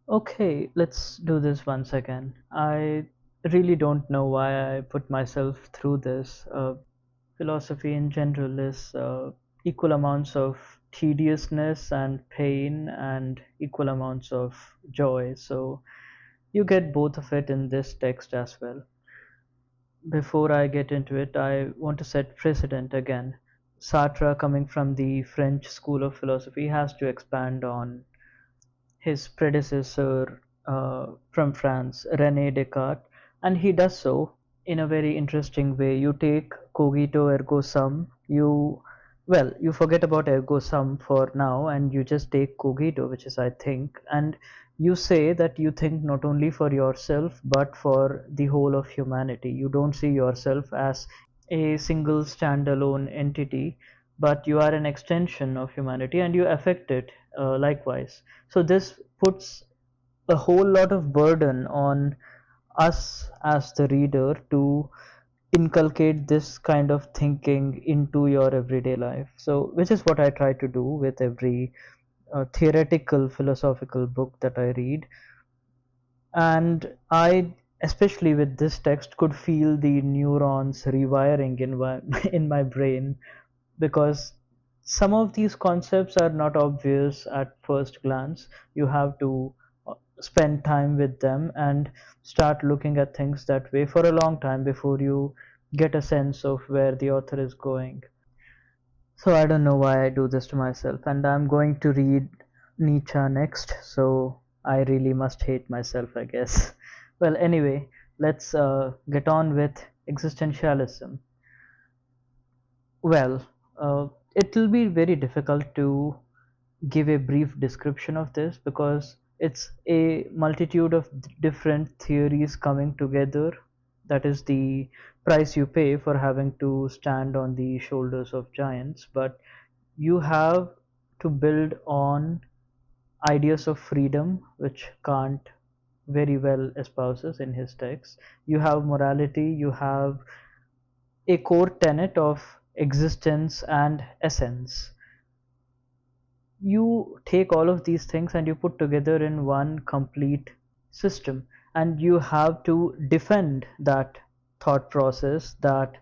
Okay, let's do this once again. I really don't know why I put myself through this. Philosophy in general is equal amounts of tediousness and pain and equal amounts of joy. So you get both of it in this text as well. Before I get into it, I want to set precedent again. Sartre, coming from the French school of philosophy, has to expand on his predecessor from France, René Descartes, and he does so in a very interesting way. You take cogito ergo sum, you forget about ergo sum for now, and you just take cogito, which is I think, and you say that you think not only for yourself but for the whole of humanity. You don't see yourself as a single standalone entity, but you are an extension of humanity and you affect it likewise. So this puts a whole lot of burden on us as the reader to inculcate this kind of thinking into your everyday life. So which is what I try to do with every theoretical philosophical book that I read. And I, especially with this text, could feel the neurons rewiring in my brain, because some of these concepts are not obvious at first glance. You have to spend time with them and start looking at things that way for a long time before you get a sense of where the author is going. So I don't know why I do this to myself, and I'm going to read Nietzsche next, so I really must hate myself, I guess. Well, anyway, let's get on with existentialism. Well, it will be very difficult to give a brief description of this because it's a multitude of different theories coming together. That is the price you pay for having to stand on the shoulders of giants. But you have to build on ideas of freedom, which Kant very well espouses in his text. You have morality, you have a core tenet of existence and essence. You take all of these things and you put together in one complete system, and you have to defend that thought process, that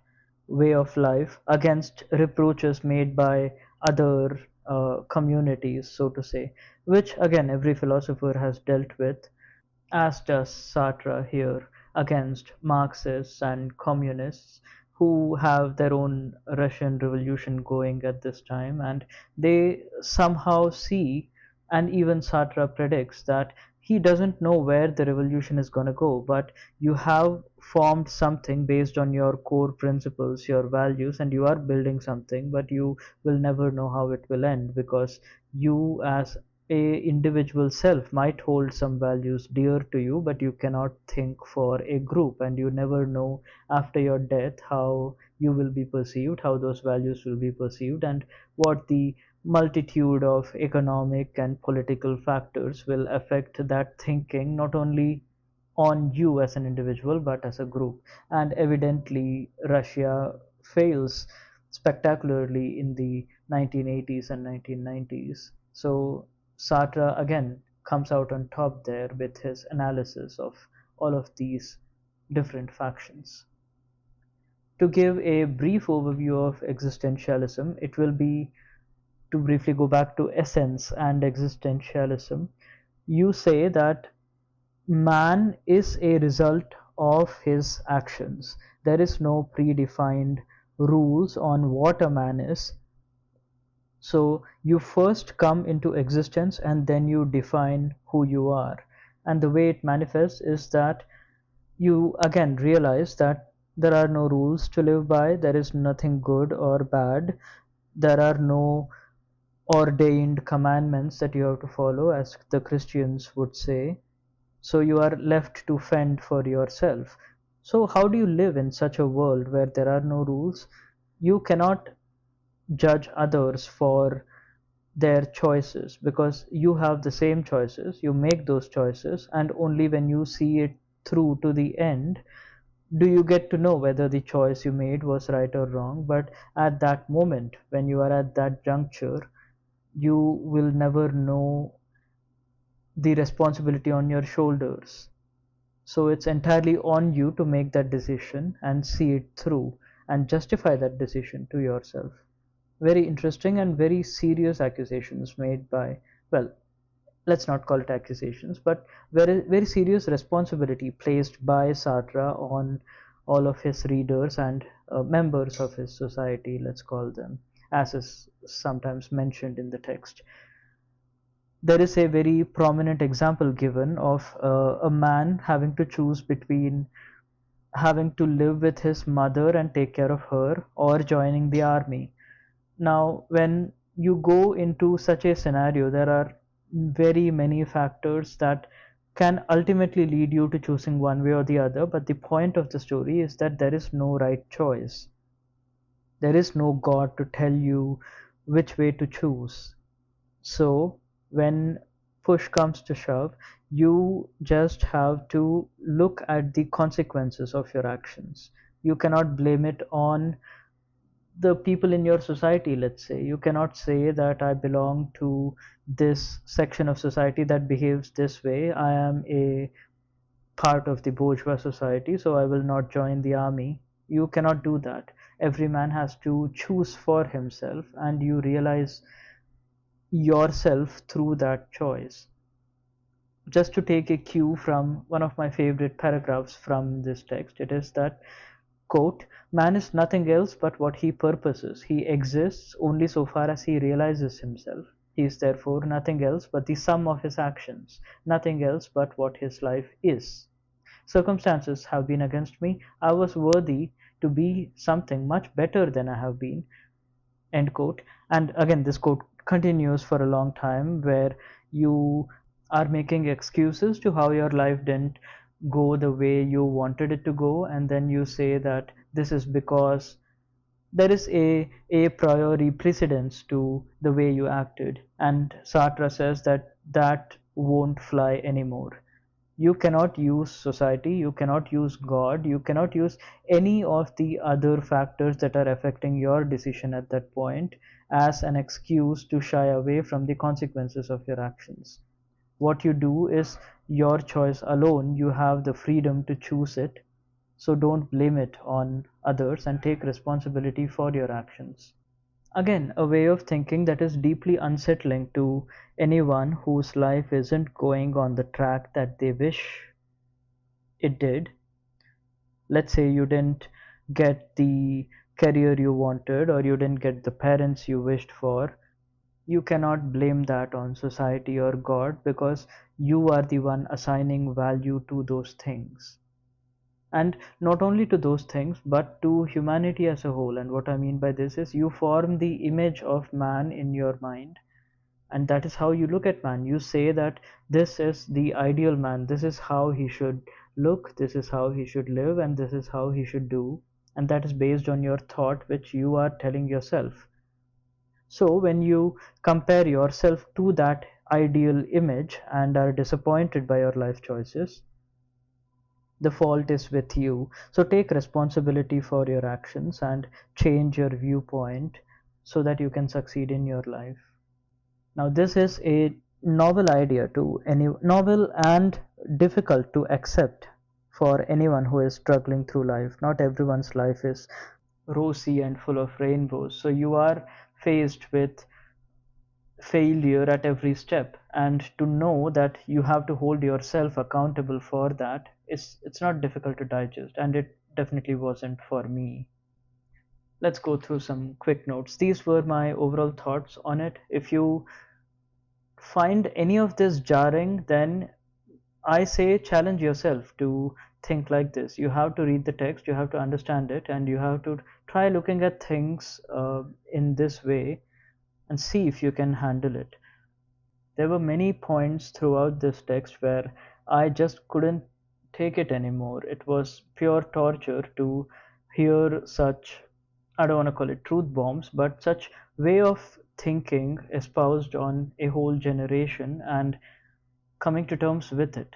way of life, against reproaches made by other communities, so to say, which again every philosopher has dealt with, as does Sartre here, against Marxists and communists who have their own Russian revolution going at this time, and they somehow see, and even Sartre predicts that he doesn't know where the revolution is going to go, but you have formed something based on your core principles, your values, and you are building something, but you will never know how it will end, because you as a individual self might hold some values dear to you, but you cannot think for a group, and you never know after your death how you will be perceived, how those values will be perceived, and what the multitude of economic and political factors will affect that thinking, not only on you as an individual but as a group. And evidently Russia fails spectacularly in the 1980s and 1990s. So Sartre again comes out on top there with his analysis of all of these different factions. To give a brief overview of existentialism, it will be to briefly go back to essence and existentialism. You say that man is a result of his actions. There is no predefined rules on what a man is. So you first come into existence and then you define who you are. And the way it manifests is that you again realize that there are no rules to live by, there is nothing good or bad, there are no ordained commandments that you have to follow, as the Christians would say. So you are left to fend for yourself. So how do you live in such a world where there are no rules? You cannot judge others for their choices, because you have the same choices, you make those choices, and only when you see it through to the end do you get to know whether the choice you made was right or wrong. But at that moment, when you are at that juncture, you will never know the responsibility on your shoulders. So it's entirely on you to make that decision and see it through and justify that decision to yourself. Very interesting and very serious accusations made by, well, let's not call it accusations, but very, very serious responsibility placed by Sartre on all of his readers and members of his society, let's call them, as is sometimes mentioned in the text. There is a very prominent example given of a man having to choose between having to live with his mother and take care of her or joining the army. Now, when you go into such a scenario, there are very many factors that can ultimately lead you to choosing one way or the other, but the point of the story is that there is no right choice. There is no God to tell you which way to choose. So, when push comes to shove, you just have to look at the consequences of your actions. You cannot blame it on the people in your society. Let's say you cannot say that I belong to this section of society that behaves this way. I am a part of the bourgeois society, so I will not join the army. You cannot do that. Every man has to choose for himself, and you realize yourself through that choice. Just to take a cue from one of my favorite paragraphs from this text, it is that, quote, "Man is nothing else but what he purposes. He exists only so far as he realizes himself. He is therefore nothing else but the sum of his actions, nothing else but what his life is. Circumstances have been against me. I was worthy to be something much better than I have been." End quote. And again, this quote continues for a long time, where you are making excuses to how your life didn't go the way you wanted it to go, and then you say that this is because there is a priori precedence to the way you acted, and Sartre says that that won't fly anymore. You cannot use society, you cannot use God, you cannot use any of the other factors that are affecting your decision at that point as an excuse to shy away from the consequences of your actions. What you do is your choice alone. You have the freedom to choose it. So don't blame it on others and take responsibility for your actions. Again, a way of thinking that is deeply unsettling to anyone whose life isn't going on the track that they wish it did. Let's say you didn't get the career you wanted, or you didn't get the parents you wished for. You cannot blame that on society or God, because you are the one assigning value to those things. And not only to those things, but to humanity as a whole. And what I mean by this is, you form the image of man in your mind, and that is how you look at man. You say that this is the ideal man, this is how he should look, this is how he should live, and this is how he should do, and that is based on your thought which you are telling yourself. So when you compare yourself to that ideal image and are disappointed by your life choices, the fault is with you. So take responsibility for your actions and change your viewpoint so that you can succeed in your life. Now, this is a novel idea to any novel and difficult to accept for anyone who is struggling through life. Not everyone's life is rosy and full of rainbows. So you are faced with failure at every step, and to know that you have to hold yourself accountable for that is, it's not difficult to digest, and it definitely wasn't for me. Let's go through some quick notes. These were my overall thoughts on it. If you find any of this jarring, then I say challenge yourself to think like this. You have to read the text, you have to understand it, and you have to try looking at things in this way and see if you can handle it. There were many points throughout this text where I just couldn't take it anymore. It was pure torture to hear such, I don't want to call it truth bombs, but such way of thinking espoused on a whole generation and coming to terms with it.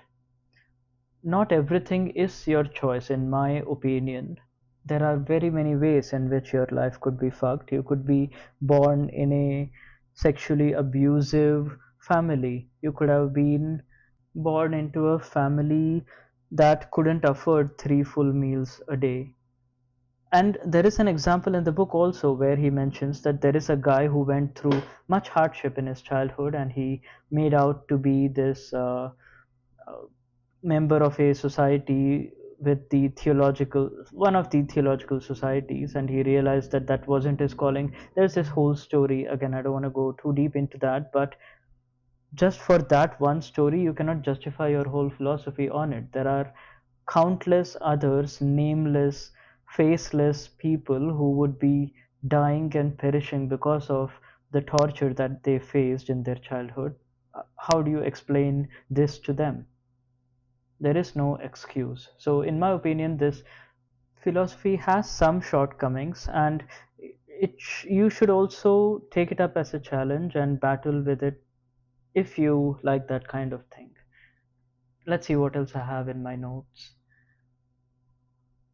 Not everything is your choice, in my opinion. There are very many ways in which your life could be fucked. You could be born in a sexually abusive family. You could have been born into a family that couldn't afford 3 full meals a day. And there is an example in the book also where he mentions that there is a guy who went through much hardship in his childhood, and he made out to be this uh, member of a society with the theological one of the theological societies, and he realized that that wasn't his calling. There's this whole story. Again, I don't want to go too deep into that, but just for that one story you cannot justify your whole philosophy on it. There are countless others, nameless, faceless people who would be dying and perishing because of the torture that they faced in their childhood. How do you explain this to them? There is no excuse. So in my opinion, this philosophy has some shortcomings, and you should also take it up as a challenge and battle with it if you like that kind of thing. Let's see what else I have in my notes.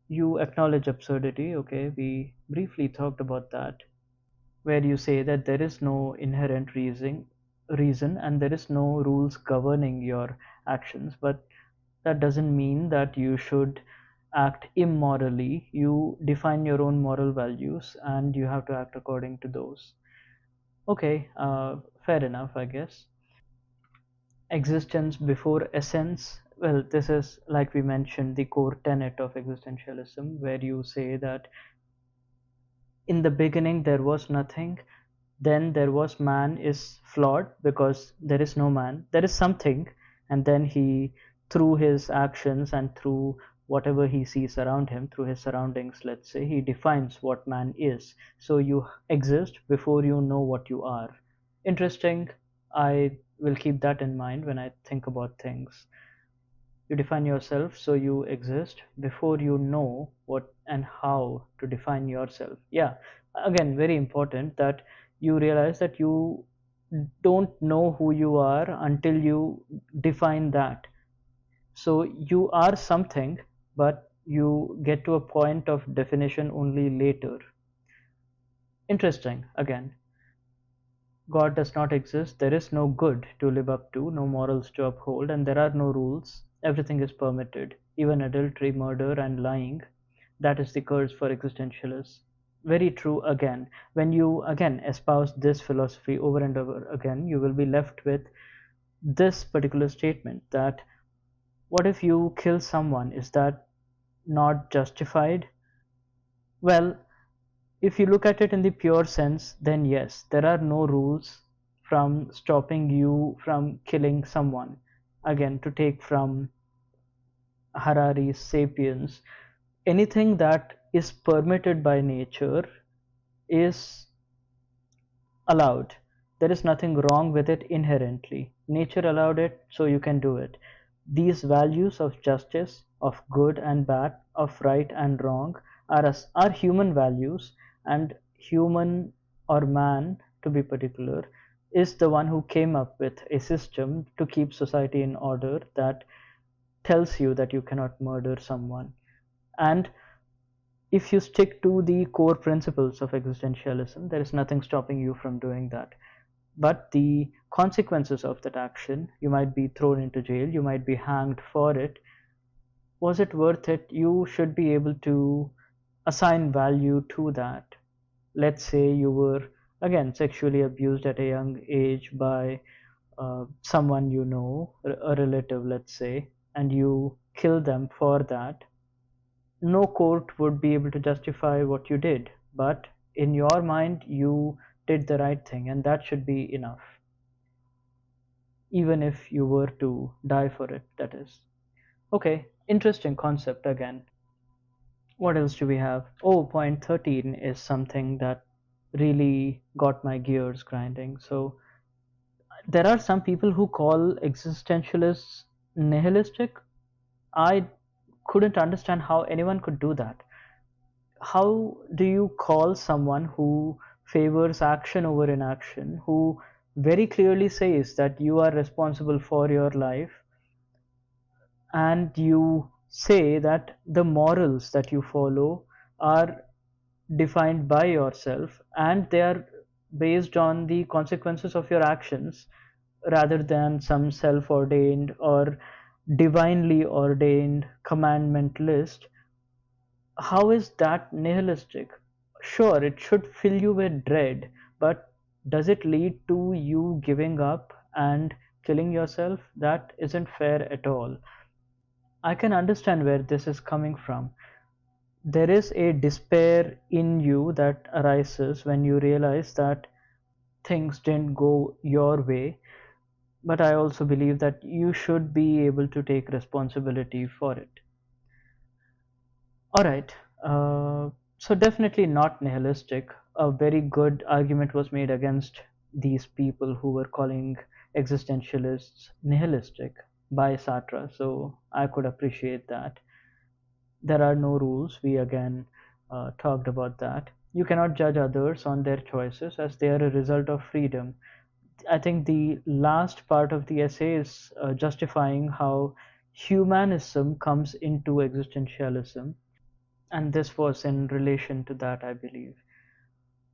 You acknowledge absurdity. Okay, we briefly talked about that, where you say that there is no inherent reason and there is no rules governing your actions, but that doesn't mean that you should act immorally. You define your own moral values and you have to act according to those. Okay, fair enough, I guess. Existence before essence. Well, this is, like we mentioned, the core tenet of existentialism, where you say that in the beginning there was nothing, then there was man is flawed because there is no man, there is something, and then he, through his actions and through whatever he sees around him, through his surroundings, let's say, he defines what man is. So you exist before you know what you are. Interesting. I will keep that in mind when I think about things. You define yourself, so you exist before you know what and how to define yourself. Yeah, again, very important that you realize that you don't know who you are until you define that. So you are something, but you get to a point of definition only later. Interesting, again. God does not exist, there is no good to live up to, no morals to uphold, and there are no rules. Everything is permitted, even adultery, murder, and lying. That is the curse for existentialists. Very true again. When you again espouse this philosophy over and over again, you will be left with this particular statement that what if you kill someone? Is that not justified? Well, if you look at it in the pure sense, then yes, there are no rules from stopping you from killing someone. Again, to take from Harari's Sapiens, anything that is permitted by nature is allowed. There is nothing wrong with it inherently. Nature allowed it, so you can do it. These values of justice, of good and bad, of right and wrong are human values, and human, or man to be particular, is the one who came up with a system to keep society in order that tells you that you cannot murder someone. And if you stick to the core principles of existentialism, there is nothing stopping you from doing that. But the consequences of that action, you might be thrown into jail, you might be hanged for it. Was it worth it? You should be able to assign value to that. Let's say you were, again, sexually abused at a young age by someone you know, a relative, let's say, and you kill them for that. No court would be able to justify what you did, but in your mind, you did the right thing, and that should be enough, even if you were to die for it, that is. Okay, interesting concept again. What else do we have? Oh, point 13 is something that really got my gears grinding. So, there are some people who call existentialists nihilistic. I couldn't understand how anyone could do that. How do you call someone who favors action over inaction, who very clearly says that you are responsible for your life, and you say that the morals that you follow are defined by yourself and they are based on the consequences of your actions? rather than some self ordained or divinely ordained commandment list, how is that nihilistic? Sure, it should fill you with dread, but does it lead to you giving up and killing yourself? That isn't fair at all. I can understand where this is coming from. There is a despair in you that arises when you realize that things didn't go your way, but I also believe that you should be able to take responsibility for it. All right. So definitely not nihilistic. A very good argument was made against these people who were calling existentialists nihilistic by Sartre. So I could appreciate that. There are no rules. We again talked about that. You cannot judge others on their choices as they are a result of freedom. I think the last part of the essay is justifying how humanism comes into existentialism, and this was in relation to that, I believe.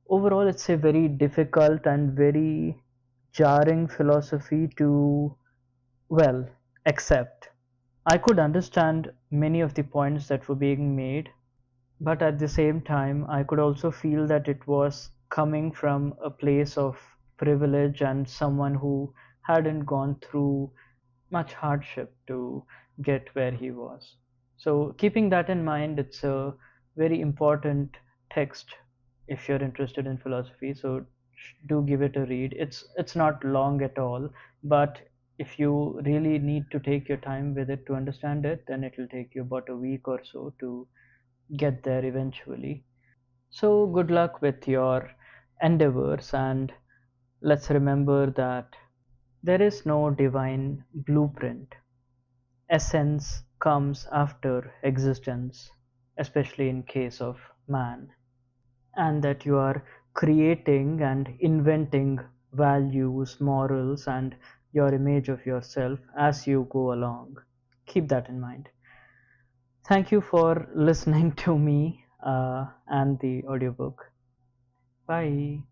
Overall, it's a very difficult and very jarring philosophy to, well, accept. I could understand many of the points that were being made, but at the same time, I could also feel that it was coming from a place of privilege and someone who hadn't gone through much hardship to get where he was. So, keeping that in mind, it's a very important text if you're interested in philosophy. So, do give it a read. It's not long at all, but if you really need to take your time with it to understand it, then it will take you about a week or so to get there eventually. So, good luck with your endeavors, and let's remember that there is no divine blueprint. Essence comes after existence, especially in case of man, and that you are creating and inventing values, morals, and your image of yourself as you go along. Keep that in mind. Thank you for listening to me and the audiobook. Bye.